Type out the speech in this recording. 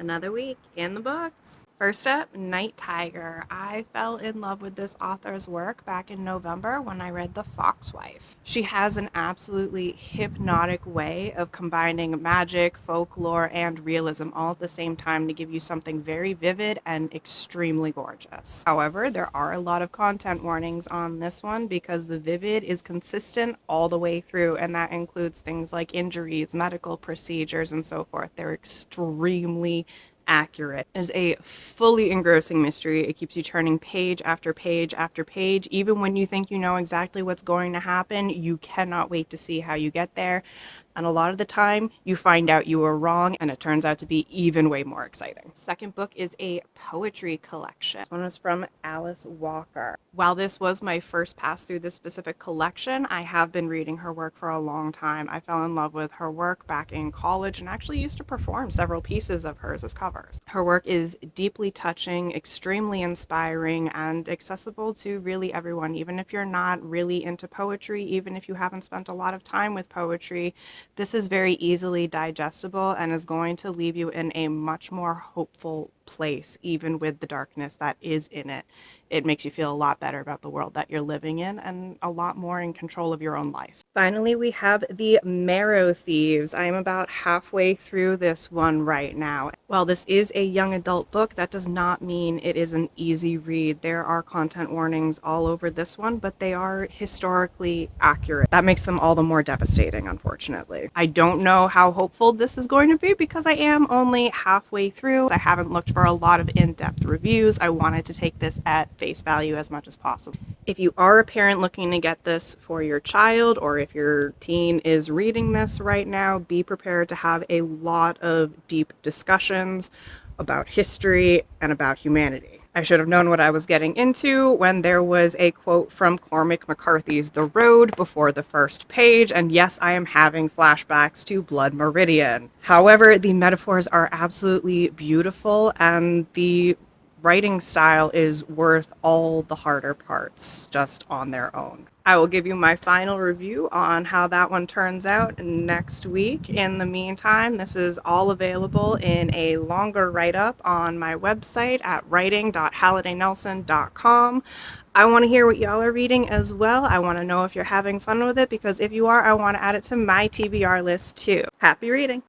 Another week in the books. First up, Night Tiger. I fell in love with this author's work back in November when I read The Foxwife. She has an absolutely hypnotic way of combining magic, folklore, and realism all at the same time to give you something very vivid and extremely gorgeous. However, there are a lot of content warnings on this one because the vivid is consistent all the way through, and that includes things like injuries, medical procedures, and so forth. They're extremely accurate. It is a fully engrossing mystery. It keeps you turning page after page after page. Even when you think you know exactly what's going to happen, you cannot wait to see how you get there. And a lot of the time, you find out you were wrong, and it turns out to be even way more exciting. Second book is a poetry collection. This one was from Alice Walker. While this was my first pass through this specific collection, I have been reading her work for a long time. I fell in love with her work back in college and actually used to perform several pieces of hers as covers. Her work is deeply touching, extremely inspiring, and accessible to really everyone. Even if you're not really into poetry, even if you haven't spent a lot of time with poetry, this is very easily digestible and is going to leave you in a much more hopeful place, even with the darkness that is in it. It makes you feel a lot better about the world that you're living in and a lot more in control of your own life. Finally, we have the Marrow Thieves. I am about halfway through this one right now. While this is a young adult book, that does not mean it is an easy read. There are content warnings all over this one, but they are historically accurate. That makes them all the more devastating, unfortunately. I don't know how hopeful this is going to be because I am only halfway through. I haven't looked for a lot of in-depth reviews. I wanted to take this at face value as much as possible. If you are a parent looking to get this for your child, or if your teen is reading this right now, be prepared to have a lot of deep discussions about history and about humanity. I should have known what I was getting into when there was a quote from Cormac McCarthy's The Road before the first page, and yes, I am having flashbacks to Blood Meridian. However, the metaphors are absolutely beautiful, and the writing style is worth all the harder parts just on their own. I will give you my final review on how that one turns out next week. In the meantime, this is all available in a longer write-up on my website at writing.hallidaynelson.com. I want to hear what y'all are reading as well. I want to know if you're having fun with it, because if you are, I want to add it to my TBR list too. Happy reading!